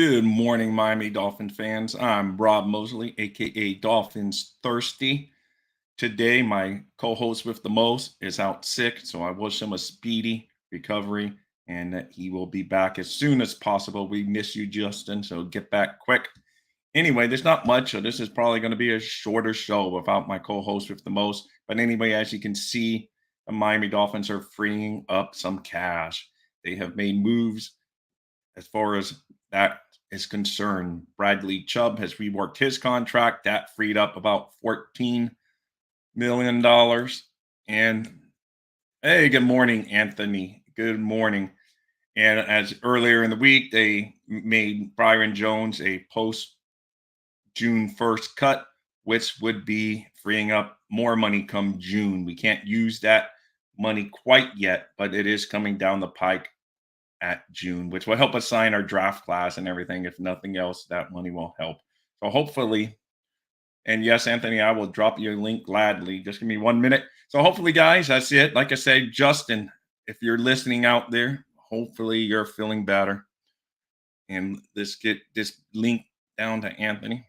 Good morning, Miami Dolphin fans. I'm Rob Mosley, aka Dolphins Thirsty. Today, my co-host with the most is out sick, so I wish him a speedy recovery and that he will be back as soon as possible. We miss you, Justin, so get back quick. Anyway, there's not much, so this is probably going to be a shorter show without my co-host with the most. But anyway, as you can see, the Miami Dolphins are freeing up some cash. They have made moves as far as that is concerned. Bradley Chubb has reworked his contract. That freed up about $14 million. And hey, good morning, Anthony. Good morning. And as earlier in the week, they made Byron Jones a post June 1st cut, which would be freeing up more money come June. We can't use that money quite yet, but it is coming down the pike at June, which will help us sign our draft class and everything. If nothing else, that money will help. So hopefully, and yes, Anthony, I will drop you a link gladly. Just give me 1 minute. So hopefully, guys, that's it. Like I said, Justin, if you're listening out there, hopefully you're feeling better. And let's get this link down to Anthony.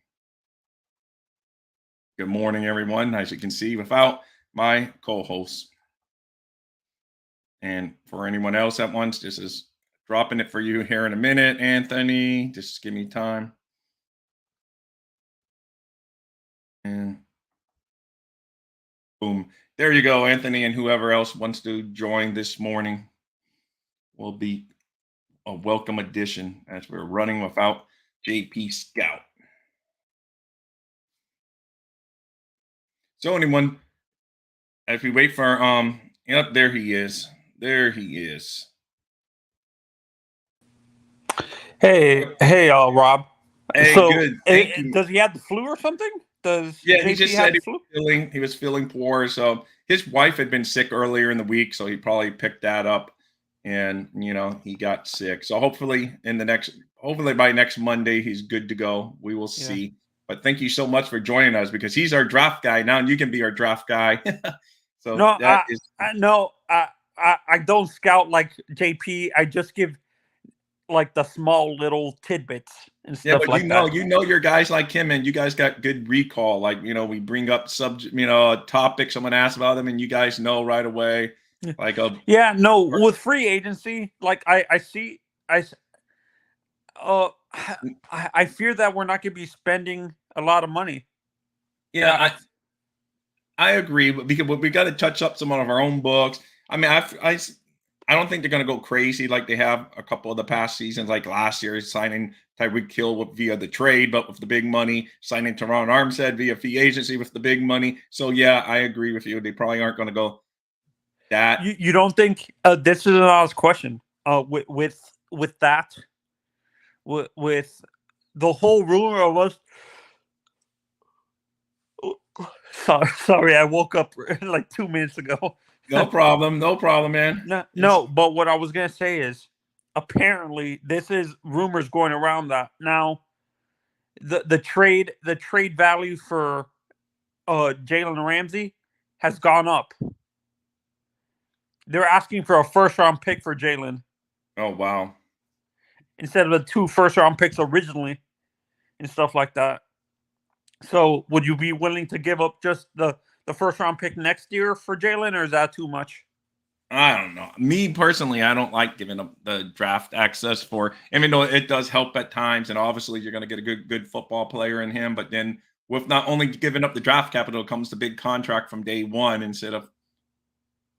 Good morning, everyone. As you can see, without my co-host. And for anyone else that wants, this is dropping it for you here in a minute, Anthony. Just give me time. And boom. There you go, Anthony, and whoever else wants to join this morning will be a welcome addition as we're running without JP Scout. So anyone, as we wait for yep, there he is. There he is. Hey, Rob. Hey, So, good. Thank you. does he have the flu or something? Does Yeah, he JP just have said the flu? he was feeling poor. So his wife had been sick earlier in the week, so he probably picked that up, and he got sick. So hopefully by next Monday he's good to go. We will Yeah. see. But thank you so much for joining us because he's our draft guy now, and you can be our draft guy. So No, that is I don't scout like JP. I just give like the small little tidbits and yeah, stuff but like that. your guys like him, and you guys got good recall. Like we bring up subject, a topic, someone asks about them, and you guys know right away. Like Yeah, no, with free agency, like I see, uh, I fear that we're not going to be spending a lot of money. yeah, I agree, but because we got to touch up some of our own books. I mean, I don't think they're going to go crazy like they have a couple of the past seasons, like last year signing Tyreek Hill via the trade, but with the big money, signing Teron Armstead via free agency with the big money. So yeah, I agree with you. They probably aren't going to go that. You don't think this is an honest question? With that, with the whole rumor of us. Sorry, I woke up like 2 minutes ago. No problem, man. No. But what I was gonna say is, apparently, this is rumors going around that now the trade value for Jalen Ramsey has gone up. They're asking for a first round pick for Jalen. Oh wow! Instead of the 2 first round picks originally, and stuff like that. So, would you be willing to give up just the first round pick next year for Jalen, or is that too much? I don't know. Me personally, I don't like giving up the draft access for, even though it does help at times, and obviously you're going to get a good football player in him. But then with not only giving up the draft capital comes the big contract from day one instead of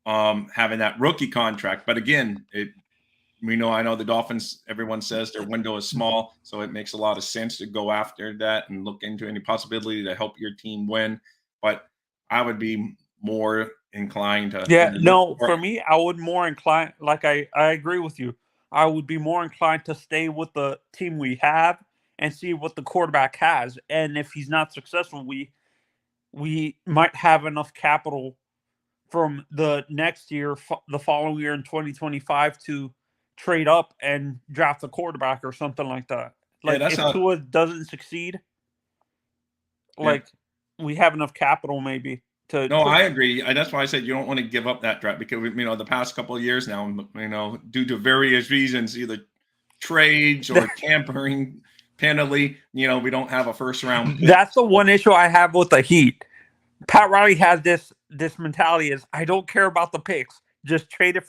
having that rookie contract. But again, I know the Dolphins, everyone says their window is small, so it makes a lot of sense to go after that and look into any possibility to help your team win. But I would be more inclined to. Yeah, no, for me, I would more inclined, like I agree with you. I would be more inclined to stay with the team we have and see what the quarterback has. And if he's not successful, we might have enough capital from the next year, the following year in 2025 to trade up and draft a quarterback or something like that. Like if Tua doesn't succeed, like we have enough capital maybe to. No, I agree. That's why I said you don't want to give up that draft because the past couple of years now, due to various reasons, either trades or tampering penalty, we don't have a first round pick. That's the one issue I have with the Heat. Pat Riley has this mentality: is I don't care about the picks, just trade it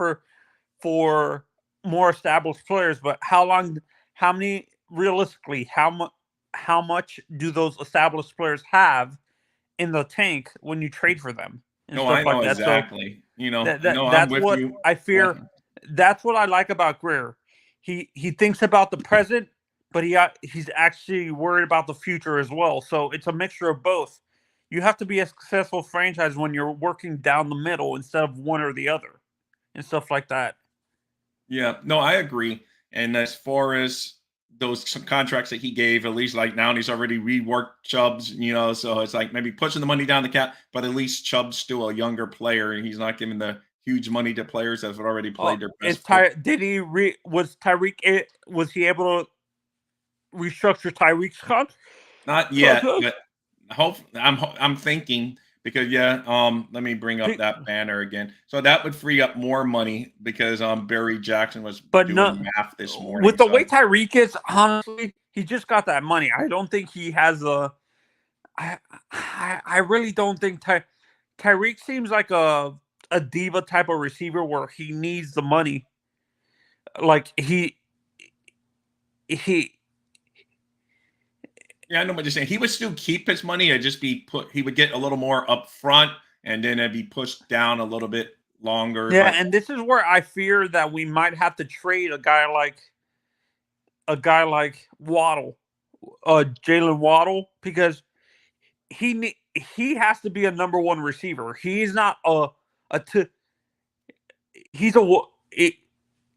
for more established players. But how many realistically, how much do those established players have in the tank when you trade for them and No, stuff I like know that? So exactly. No, I'm that's with what you. I fear. That's what I like about Greer. He thinks about the present, but he's actually worried about the future as well. So it's a mixture of both. You have to be a successful franchise when you're working down the middle instead of one or the other, and stuff like that. Yeah, no, I agree. And as far as those contracts that he gave, at least like now he's already reworked Chubb's, so it's like maybe pushing the money down the cap, but at least Chubb's still a younger player and he's not giving the huge money to players that have already played their best football. Was he able to restructure Tyreek's contract? Not yet, but I'm thinking because let me bring up that banner again. So that would free up more money because Barry Jackson was But doing no, math this morning. with the way Tyreek is, honestly, he just got that money. I don't think he has a. I really don't think Tyreek seems like a diva type of receiver where he needs the money. Like he Yeah, I know what you're saying. He would still keep his money. It'd just be he would get a little more up front and then it'd be pushed down a little bit longer. Yeah, But and this is where I fear that we might have to trade a guy like Waddle, Jalen Waddle, because he has to be a number one receiver. He's not a t- he's a it,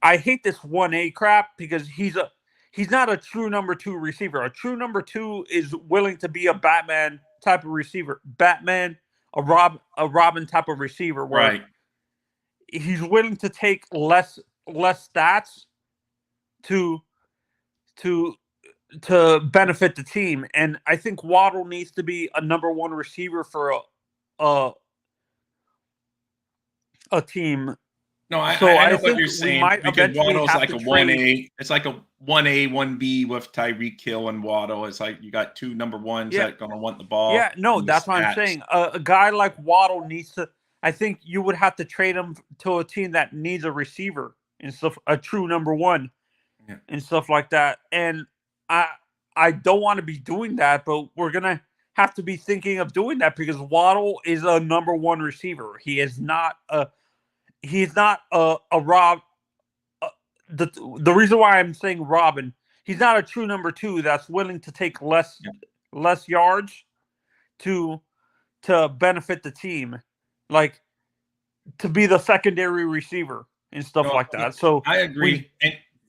I hate this 1A crap because he's not a true number two receiver. A true number two is willing to be a Batman type of receiver. Batman, a Robin type of receiver where right. he's willing to take less stats to to benefit the team. And I think Waddle needs to be a number one receiver for a a team. No, So I know I what think you're we saying might because eventually Waddle's have like to a trade. 1A. It's like a 1A, 1B with Tyreek Hill and Waddle. It's like you got two number ones Yeah, that gonna want the ball yeah, no, and the that's what I'm stats. saying. A guy like Waddle needs to. I think you would have to trade him to a team that needs a receiver and stuff, a true number one Yeah. and stuff like that. And I I don't want to be doing that, but we're gonna have to be thinking of doing that because Waddle is a number one receiver. He's not a Rob. Uh, the reason why I'm saying Robin, he's not a true number two that's willing to take Yeah. less yards to benefit the team, like to be the secondary receiver and stuff No, like that. So I we, agree.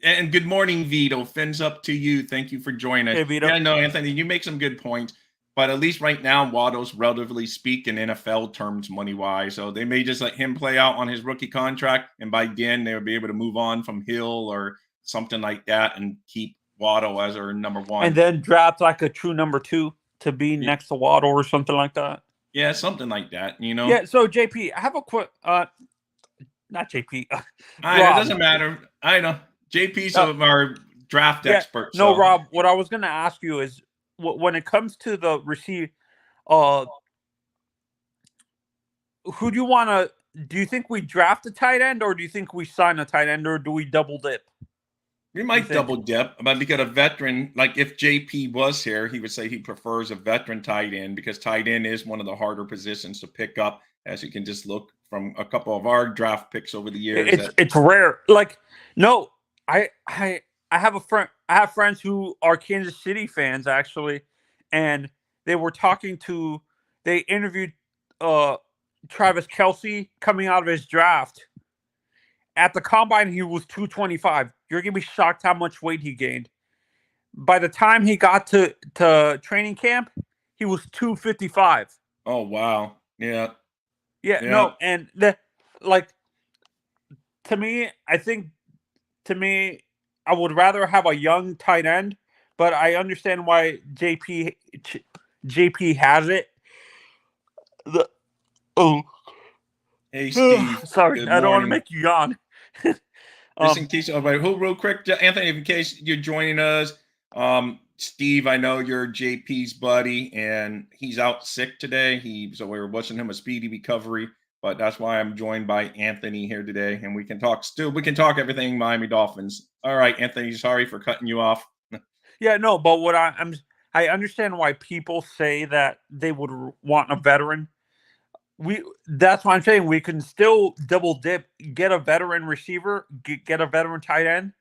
And good morning, Vito. Fins up to you. Thank you for joining us. hey Vito, Yeah, no, Anthony, you make some good points. But at least right now, Waddle's relatively speaking NFL terms money wise. So they may just let him play out on his rookie contract. And by then they would be able to move on from Hill or something like that and keep Waddle as our number and one. then draft like a true number two to be Y- next to Waddle or something like that. Yeah, something like that. Yeah. So JP, I have a quick, not JP, It Rob. doesn't matter. I know. JP's Uh, our draft yeah, expert. no, So Rob. What I was gonna ask you is, when it comes to the receive, uh, who do you want to? Do you think we draft a tight end, or do you think we sign a tight end, or do we double dip? we You might think? double dip, but because a veteran, like if JP was here, he would say he prefers a veteran tight end because tight end is one of the harder positions to pick up, as you can just look from a couple of our draft picks over the years. It's rare. Like, no, I have a friend. I have friends who are Kansas City fans actually, and they were talking to. They interviewed uh Travis Kelsey coming out of his draft. At the combine, he was 225. You're gonna be shocked how much weight he gained. By the time he got to training camp, he was 255. Oh wow, yeah, Yeah, yeah. no, and like to me, I think to me, I would rather have a young tight end, but I understand why JP has it. The oh, Hey Steve, sorry, good I don't want to morning. make you yawn. Just in case, who real quick, Anthony, in case you're joining us, Steve, I know you're JP's buddy, and he's out sick today. So we're wishing him a speedy recovery. But that's why I'm joined by Anthony here today, and we can talk. Still, we can talk everything Miami Dolphins. All right, Anthony. Sorry for cutting you off. Yeah, no, but I understand why people say that they would want a veteran. That's why I'm saying we can still double dip, get a veteran receiver, get a veteran tight end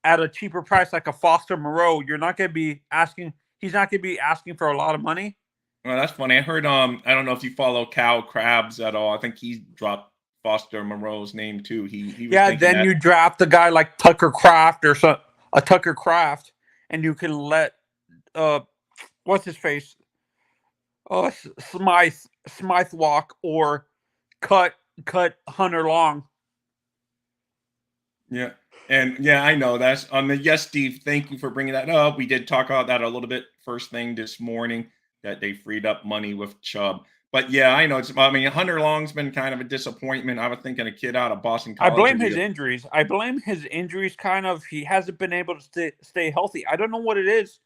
at a cheaper price, like a Foster Moreau. You're not going to be asking. He's not going to be asking for a lot of money. Well, that's funny. I heard. I don't know if you follow Cal Krabs at all. I think he dropped Foster Moreau's name too. He was thinking Then that. you draft a guy like Tucker Kraft or a Tucker Kraft, and you can let what's his face, Smythe walk or cut Hunter Long. Yeah. And yeah, I know that's yes, Steve, thank you for bringing that up. We did talk about that a little bit first thing this morning, that they freed up money with Chubb. But yeah, I know Hunter Long's been kind of a disappointment. I was thinking a kid out of Boston College. I blame his injuries. Kind of. He hasn't been able to stay healthy. I don't know what it is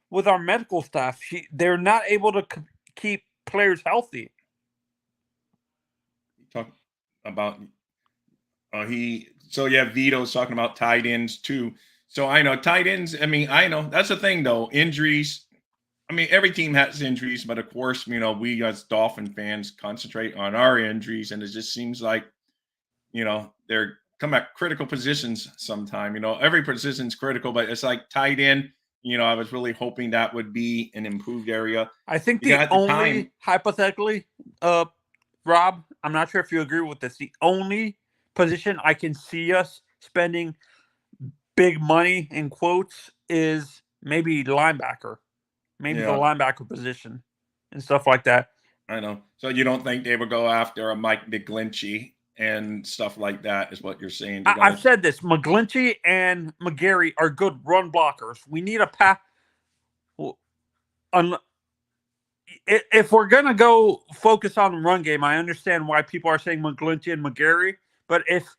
with our medical staff. They're not able to keep players healthy. Talk about Vito's talking about tight ends too. So I know tight ends. I know that's the thing though. Injuries. Every team has injuries, but of course, we as Dolphin fans concentrate on our injuries, and it just seems like, they're come at critical positions sometime. Every position's critical, but it's like tight end. I was really hoping that would be an improved area. I think the only hypothetically, Rob, I'm not sure if you agree with this. The only position I can see us spending big money in quotes is maybe linebacker, the linebacker position and stuff like that. I know. So you don't think they would go after a Mike McGlinchey and stuff like that, is what you're saying? I've said this. McGlinchey and McGarry are good run blockers. We need a pass. If we're going to go focus on the run game, I understand why people are saying McGlinchey and McGarry. But if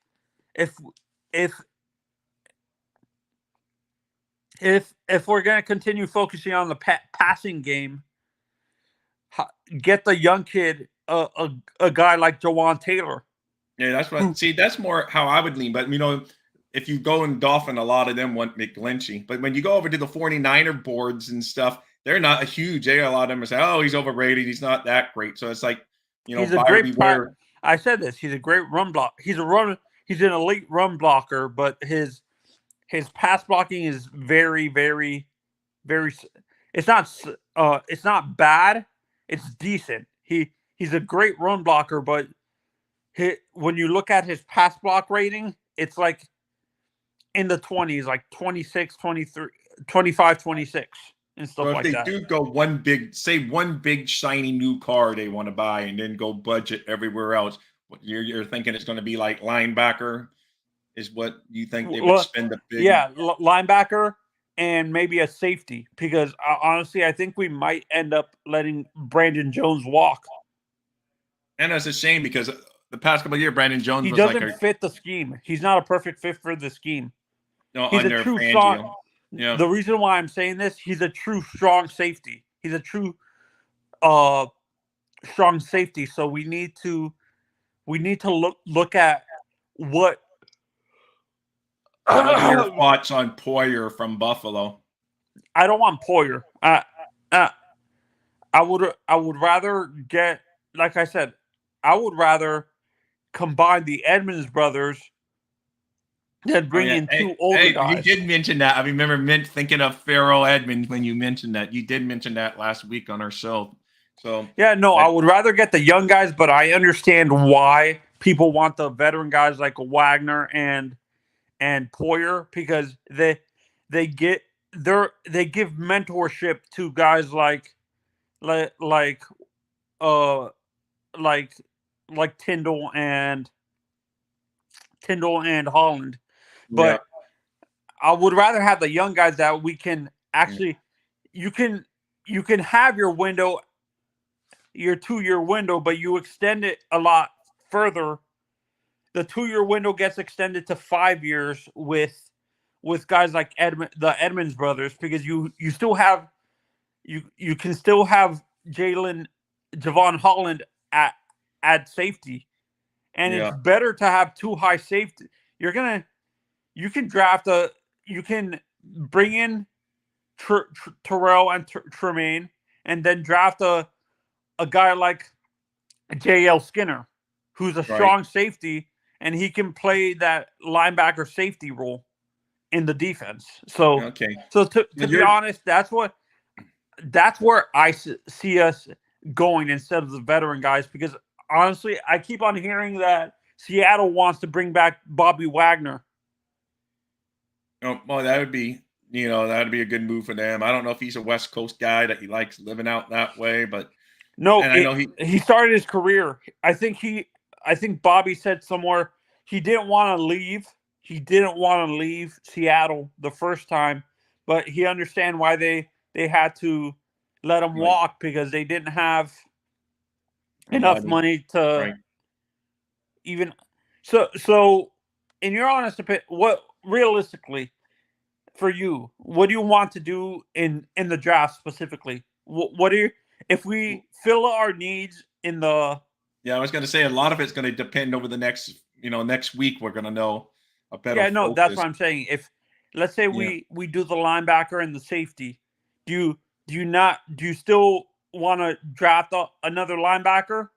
we're going to continue focusing on the passing game, get the young kid a guy like Jawan Taylor. Yeah, that's what. See, that's more how I would lean. But if you go in Dolphin, a lot of them want McGlinchey. But when you go over to the 49er boards and stuff, they're not a huge. A lot of them are saying, "Oh, he's overrated. He's not that great." So it's like, he's a great player. I said this. He's a great run block. He's an elite run blocker, but his pass blocking is very, very, very. It's not bad. It's decent. He's a great run blocker, but when you look at his pass block rating, it's like in the 20s, like 26, 23, 25, 26 and stuff like that. So if they do go one big shiny new car they want to buy and then go budget everywhere else, you're thinking it's going to be like linebacker is what you think they would spend a big... Yeah, linebacker and maybe a safety, because honestly, I think we might end up letting Brandon Jones walk. And that's a shame because the past couple of years, Brandon Jones doesn't fit the scheme. He's not a perfect fit for the scheme. No, he's a true strong. Yeah. The reason why I'm saying this, he's a true strong safety. He's a true strong safety. So we need to look at what. What are your thoughts on Poyer from Buffalo? I don't want Poyer. I would rather get, like I said, I would rather combine the Edmonds brothers than bring in two older guys. You did mention that. I remember thinking of Pharaoh Edmonds when you mentioned that. You did mention that last week on our show. So yeah, no, I would rather get the young guys, but I understand why people want the veteran guys like Wagner and Poyer, because they give mentorship to guys like Tyndall and Holland. But I would rather have the young guys that we can actually you can have your window, your 2-year window, but you extend it a lot further the 2-year window gets extended to 5 years with guys like the Edmonds brothers, because you still have you can still have Javon Holland at safety, and it's Yeah. better to have two high safety. You can draft you can bring in Terrell and Tremaine, and then draft a guy like JL Skinner, who's a Right. strong safety, and he can play that linebacker safety role in the defense. So, Okay. to But be you're honest, that's where I see us going instead of the veteran guys. Because honestly, I keep on hearing that Seattle wants to bring back Bobby Wagner. oh, well, that would be that would be a good move for them. I don't know if he's a West Coast guy that he likes living out that way, but No, and I know he he started his career. I think Bobby said somewhere he didn't want to leave. He didn't want to leave Seattle the first time, but he understand why they had to let him right, walk, because they didn't have the enough money, money to right. even. So in your honest opinion, what realistically for you, what do you want to do in the draft specifically? What do you, if we fill our needs in the Yeah, I was gonna say a lot of it's gonna depend over the next week. We're gonna know a better yeah, no, that's focus. what I'm saying. If let's say Yeah. we do the linebacker and the safety, do you still want to draft another linebacker,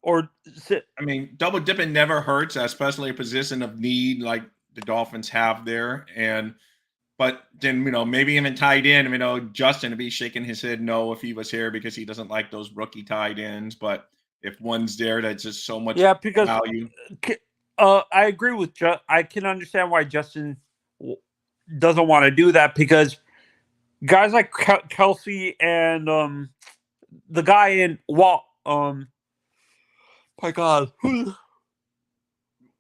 or sit? I mean, double dipping never hurts, especially a position of need like the Dolphins have there. And but then maybe even tight end. Justin would be shaking his head no if he was here because he doesn't like those rookie tight ends. But if one's there, that's just so much Yeah, because value. I agree with I can understand why Justin doesn't want to do that, because guys like Kelsey and the guy in Walt my God,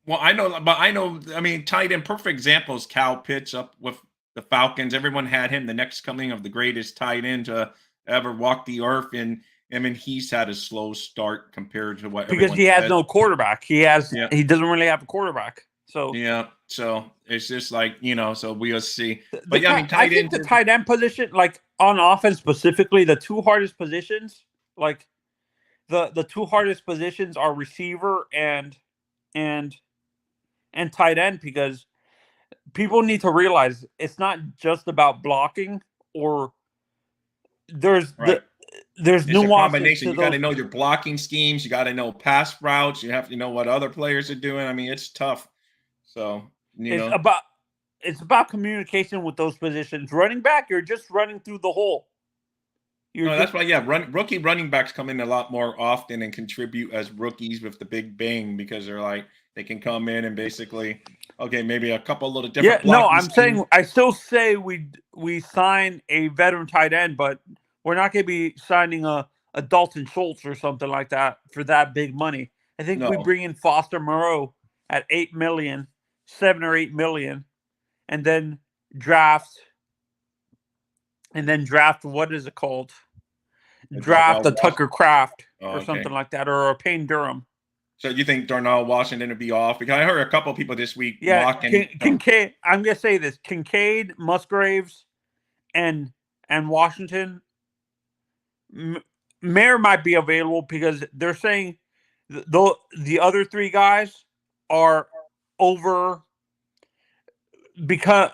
Well, I know, but I know. I mean, tight end. Perfect example is Cal Pitts up with the Falcons. Everyone had him the next coming of the greatest tight end to ever walk the earth, and I mean, he's had a slow start compared to what because everyone he has said. no quarterback. Yeah, He doesn't really have a quarterback. So yeah. So it's just like so we'll see. But yeah, I mean, I tight think ends. the tight end position, like on offense specifically, the two hardest positions, like the two hardest positions are receiver and and tight end, because people need to realize it's not just about blocking, or there's Right. there's It's a nuances combination. to You got those. to know your blocking schemes. You got to know pass routes. You have to know what other players are doing. I mean, it's tough. So It's about it's about communication with those positions. Running back, you're just running through the hole. You're No, just that's why. Yeah, rookie running backs come in a lot more often and contribute as rookies with the big bang because they're like they can come in and basically, okay, maybe a couple little yeah. different No, blocking I'm schemes. saying I still say we sign a veteran tight end, but we're not going to be signing a Dalton Schultz or something like that for that big money. I think we No, bring in Foster Moreau at 8 million, 7 or 8 million, and then draft draft, what is it called? Draft a Wash. Tucker Craft Oh, or okay. something like that, or a Payne Durham. So you think Darnell Washington would be off? Because I heard a couple people this week Yeah, mocking. Kincaid. I'm gonna say this: Kincaid, Musgraves, and Washington. Mayer might be available, because they're saying the other three guys are over, because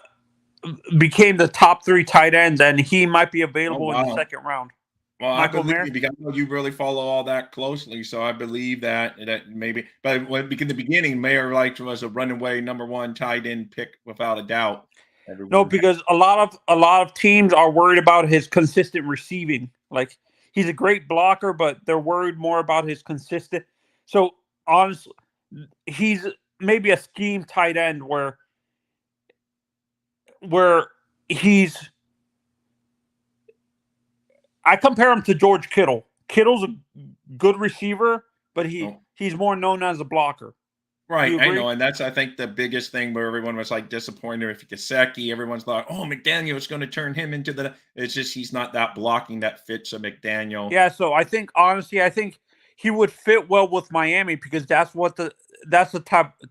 became the top three tight ends, and he might be Oh available in the wow. second round. Well, I Michael believe you Mayer. because I know you really follow all that closely. So I believe that maybe, but when in the beginning, Mayer like was a runaway number one tight end pick without a doubt. No, Everyone had. because a lot of teams are worried about his consistent receiving. Like, he's a great blocker, but they're worried more about his consistent. So honestly, he's maybe a scheme tight end where he's. I compare him to George Kittle. Kittle's a good receiver, but Oh, he's more known as a blocker. Do you right, I agree? know, and that's I think the biggest thing where everyone was like disappointed with Gesicki. Everyone's like, "Oh, McDaniel is going to turn him into the." It's just he's not that blocking that fits a McDaniel. Yeah. So I think honestly, he would fit well with Miami because that's the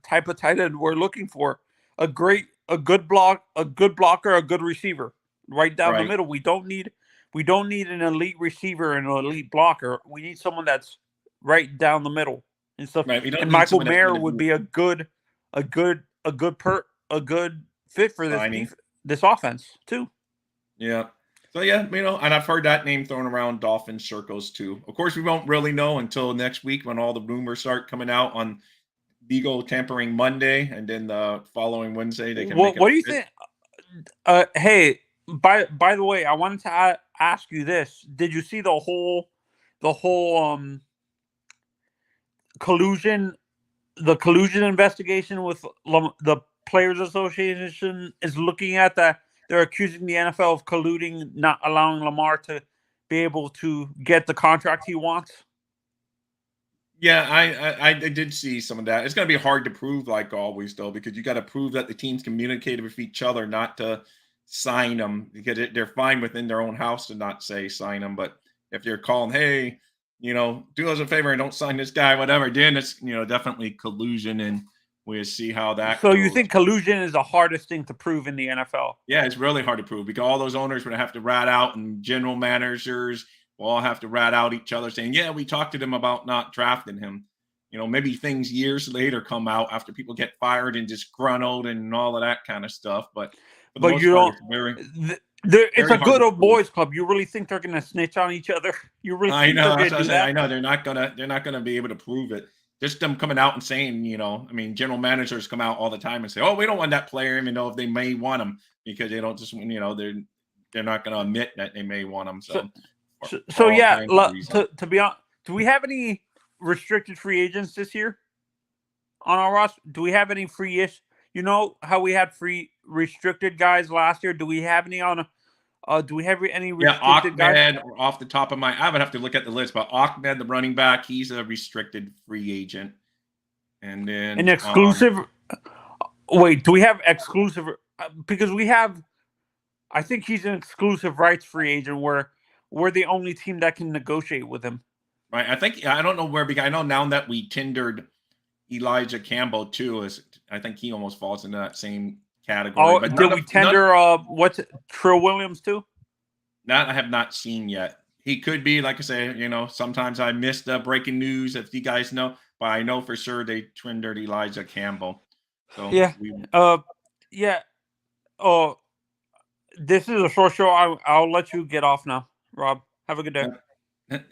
type of tight end we're looking for. A good blocker, a good receiver, right down the Right. middle. We don't need an elite receiver and an elite blocker. We need someone that's right down the middle and stuff. Right. We don't And need Michael someone that's Mayer going to would do be a good fit for signing. this offense too. Yeah. So yeah, and I've heard that name thrown around Dolphin circles too. Of course, we won't really know until next week when all the rumors start coming out on legal tampering Monday, and then the following Wednesday they can make it What do you official. think? Hey, by the way, I wanted to ask you this: did you see the whole collusion collusion investigation with the Players Association is looking at that? They're accusing the NFL of colluding, not allowing Lamar to be able to get the contract he wants. Yeah, I did see some of that. It's going to be hard to prove, like always, though, because you got to prove that the teams communicated with each other not to sign them, because they're fine within their own house to not say sign them. But if they're calling, hey, do us a favor and don't sign this guy, whatever, then it's definitely collusion, and we'll see how that So you goes. think collusion is the hardest thing to prove in the NFL? Yeah, it's really hard to prove because all those owners would have to rat out, and general managers will all have to rat out each other saying, yeah, we talked to them about not drafting him. Maybe things years later come out after people get fired and disgruntled and all of that kind of stuff. But for the But most you part, don't. it's very, It's very a hard good to old prove. boys club. You really think they're gonna snitch on each other? You really I think they're know. gonna That's what I do say. I that? know they're not gonna be able to prove it. Just them coming out and saying, I mean, general managers come out all the time and say, "Oh, we don't want that player," even though if they may want him, because they don't just, they're not going to admit that they may want him. So, So for so all yeah. kinds of reasons. To be honest, do we have any restricted free agents this year on our roster? Do we have any free ish? You know how we had free restricted guys last year. Do we have any on? Do we have any Yeah, restricted guys? Ahmed, off the top of I would have to look at the list, but Ahmed, the running back, he's a restricted free agent. And An then, exclusive? Wait, do we have exclusive? Because we have. I think he's an exclusive rights free agent where we're the only team that can negotiate with him. right, I don't know where, because I know now that we tendered Elijah Campbell too, I think he almost falls into that same category, Oh, but did we tender what's it, Trill Williams too? that I have not seen yet. He could be, like I say, sometimes I miss the breaking news if you guys know, but I know for sure they tendered Elijah Campbell. So Yeah. we Yeah. Oh, this is a short show. I'll let you get off now, Rob. Have a good day.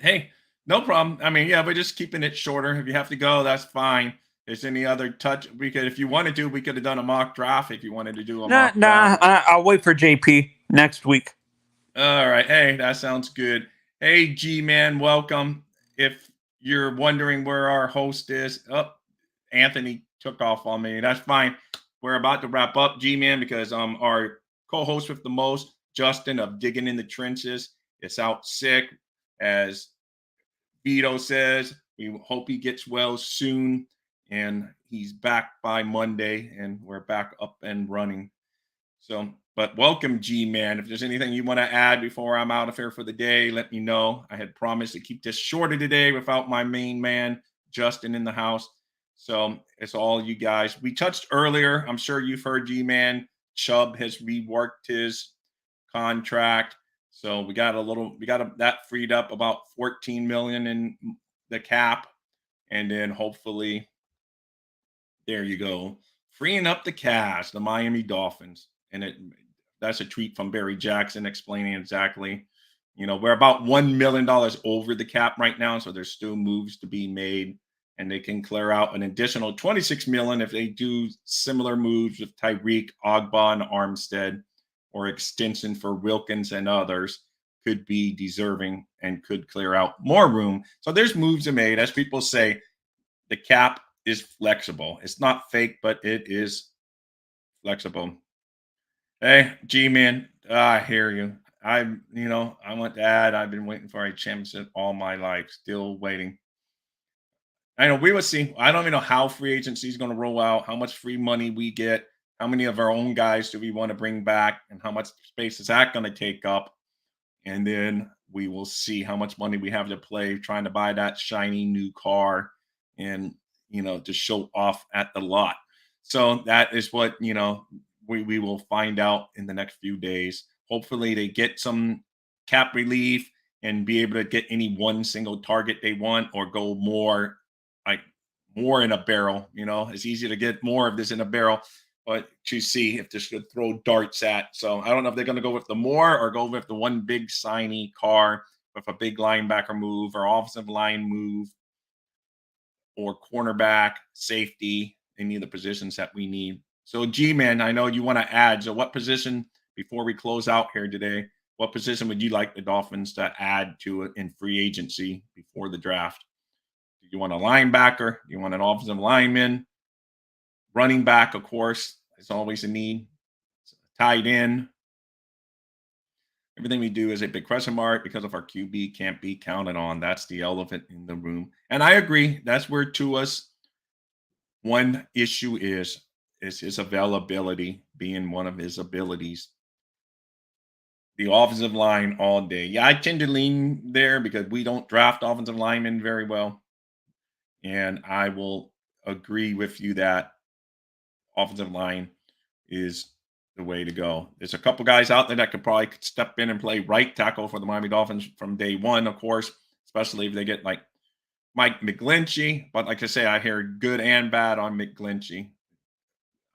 Hey, no problem. I mean, yeah, we're just keeping it shorter. If you have to go, that's fine. If there's any other touch, if you wanted to, we could have done a mock draft if you wanted to do a mock draft. I'll wait for JP next week. All right. Hey, that sounds good. Hey, G Man, welcome. If you're wondering where our host is, Anthony took off on me. That's fine. We're about to wrap up, G Man, because our co-host with the most, Justin of Digging in the Trenches, is out sick. As Vito says, we hope he gets well soon, and he's back by Monday, and we're back up and running. So, but welcome, G Man. If there's anything you want to add before I'm out of here for the day, let me know. I had promised to keep this shorter today without my main man, Justin, in the house. So it's all you guys. We touched earlier. I'm sure you've heard, G Man. Chubb has reworked his contract. So we got that freed up about 14 million in the cap. And then hopefully, there you go, freeing up the cash, the Miami Dolphins. And that's a tweet from Barry Jackson explaining exactly, we're about $1 million over the cap right now. So there's still moves to be made, and they can clear out an additional 26 million if they do similar moves with Tyreek, Ogba, and Armstead, or extension for Wilkins and others could be deserving and could clear out more room. So there's moves made. As people say, the cap is flexible. It's not fake, but it is flexible. Hey, G-Man, I hear you. I want to add, I've been waiting for a championship all my life, still waiting. I know we will see. I don't even know how free agency is going to roll out, how much free money we get, how many of our own guys do we want to bring back, and how much space is that going to take up? And then we will see how much money we have to play trying to buy that shiny new car and, to show off at the lot. So that is what, we will find out in the next few days. Hopefully they get some cap relief and be able to get any one single target they want, or go more like more in a barrel. It's easy to get more of this in a barrel, but to see if this could throw darts at. So I don't know if they're going to go with the more or go with the one big shiny car with a big linebacker move or offensive line move or cornerback, safety, any of the positions that we need. So, G Man, I know you want to add. So, what position, before we close out here today, what position would you like the Dolphins to add to it in free agency before the draft? Do you want a linebacker? Do you want an offensive lineman? Running back, of course, is always a need. Tight end. Everything we do is a big question mark because of our QB can't be counted on. That's the elephant in the room. And I agree. That's where Tua's one issue is his availability being one of his abilities. The offensive line all day. Yeah, I tend to lean there because we don't draft offensive linemen very well. And I will agree with you that offensive line is the way to go. There's a couple guys out there that could probably step in and play right tackle for the Miami Dolphins from day one, of course, especially if they get like Mike McGlinchey. But like I say, I hear good and bad on McGlinchey.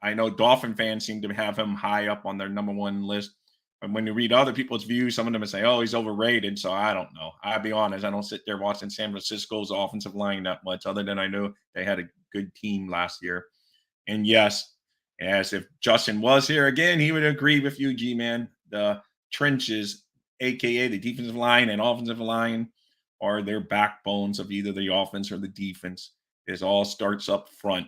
I know Dolphin fans seem to have him high up on their number one list. And when you read other people's views, some of them say, oh, he's overrated. So I don't know. I'll be honest. I don't sit there watching San Francisco's offensive line that much, other than I know they had a good team last year. And yes, as if Justin was here again, he would agree with you, G Man. The trenches, aka the defensive line and offensive line, are their backbones of either the offense or the defense. It all starts up front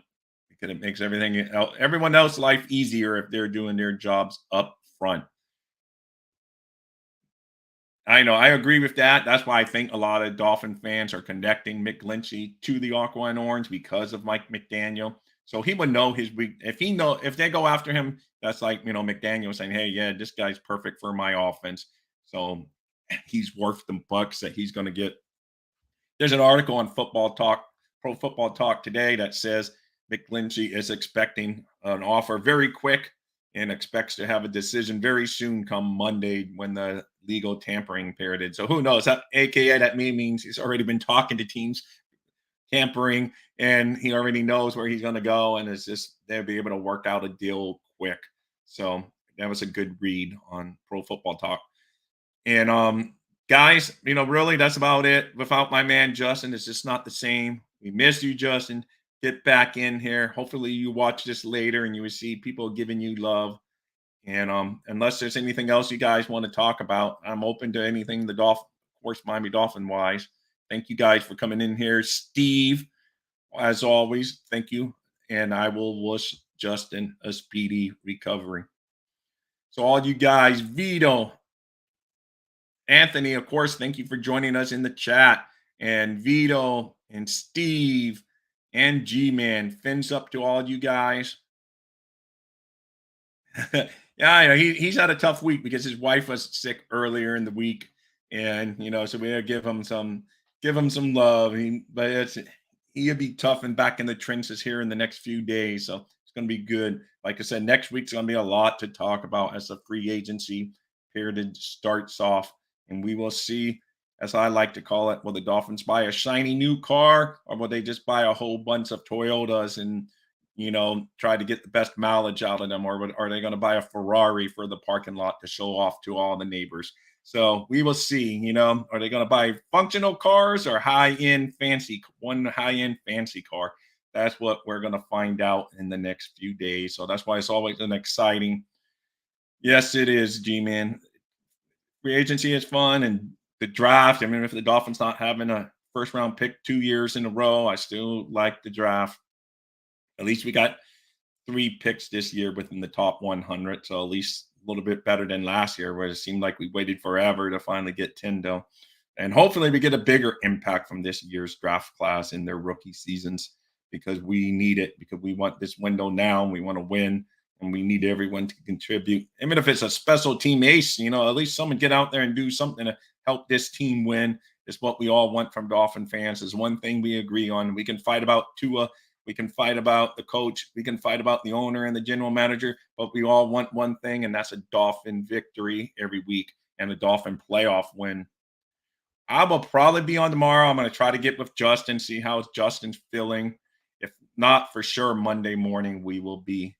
because it makes everyone else's life easier if they're doing their jobs up front. I know. I agree with that. That's why I think a lot of Dolphin fans are connecting McGlinchey to the Aqua and Orange because of Mike McDaniel. So he would know his weak. If they go after him, that's like McDaniel saying, "Hey, yeah, this guy's perfect for my offense." So he's worth the bucks that he's going to get. There's an article on Football Talk, Pro Football Talk today that says McGlinchey is expecting an offer very quick and expects to have a decision very soon come Monday when the legal tampering period is. So who knows? That AKA that means he's already been talking to teams tampering and he already knows where he's going to go, and it's just they'll be able to work out a deal quick. So that was a good read on Pro Football Talk. And guys, really that's about it. Without my man Justin, it's just not the same. We miss you, Justin. Get back in here. Hopefully you watch this later and you will see people giving you love. And unless there's anything else you guys want to talk about, I'm open to anything the Dolphin, of course, Miami Dolphin wise. Thank you guys for coming in here. Steve, as always, thank you. And I will wish Justin a speedy recovery. So all you guys, Vito, Anthony, of course, thank you for joining us in the chat. And Vito and Steve and G-Man, fins up to all you guys. Yeah, I know he's had a tough week because his wife was sick earlier in the week, and so we gotta give him some love. But he'll be tough and back in the trenches here in the next few days, so it's gonna be good. Like I said, next week's gonna be a lot to talk about as the free agency period starts off, and we will see, as I like to call it, will the Dolphins buy a shiny new car, or will they just buy a whole bunch of Toyotas and try to get the best mileage out of them, or are they going to buy a Ferrari for the parking lot to show off to all the neighbors? So we will see. Are they going to buy functional cars or high-end fancy car? That's what we're going to find out in the next few days. So that's why it's always an exciting. Yes, it is, G-Man. Free agency is fun, and the draft. I mean, if the Dolphins not having a first-round pick 2 years in a row, I still like the draft. At least we got 3 picks this year within the top 100. So at least a little bit better than last year, where it seemed like we waited forever to finally get Tendo. And hopefully we get a bigger impact from this year's draft class in their rookie seasons, because we need it, because we want this window now and we want to win. and we need everyone to contribute. Even if it's a special team ace, at least someone get out there and do something to help this team win. Is what we all want from Dolphin fans. Is one thing we agree on. We can fight about Tua, we can fight about the coach, we can fight about the owner and the general manager, but we all want one thing, and that's a Dolphin victory every week and a Dolphin playoff win. I will probably be on tomorrow. I'm going to try to get with Justin, see how Justin's feeling. If not, for sure, Monday morning we will be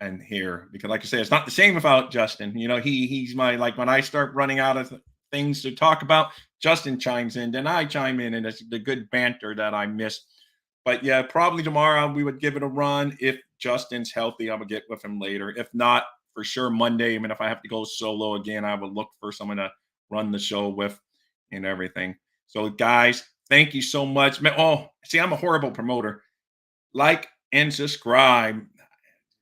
in here because, like I said, it's not the same without Justin. He's my, like, when I start running out of things to talk about, Justin chimes in, then I chime in, and it's the good banter that I miss. But yeah, probably tomorrow we would give it a run. If Justin's healthy, I would get with him later. If not, for sure Monday. Even if I have to go solo again, I would look for someone to run the show with and everything. So, guys, thank you so much. Oh, see, I'm a horrible promoter. Like and subscribe.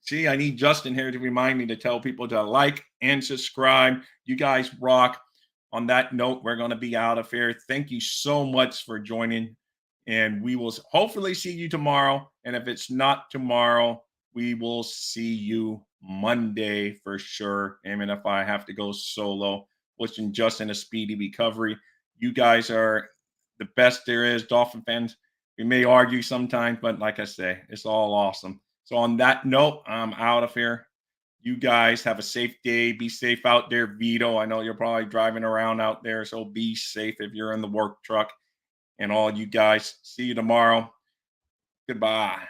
See, I need Justin here to remind me to tell people to like and subscribe. You guys rock. On that note, we're going to be out of here. Thank you so much for joining. And we will hopefully see you tomorrow. And if it's not tomorrow, we will see you Monday for sure. Even if I have to go solo, wishing Justin a speedy recovery. You guys are the best there is, Dolphin fans. We may argue sometimes, but like I say, it's all awesome. So on that note, I'm out of here. You guys have a safe day. Be safe out there, Vito. I know you're probably driving around out there, so be safe if you're in the work truck. And all you guys, see you tomorrow. Goodbye.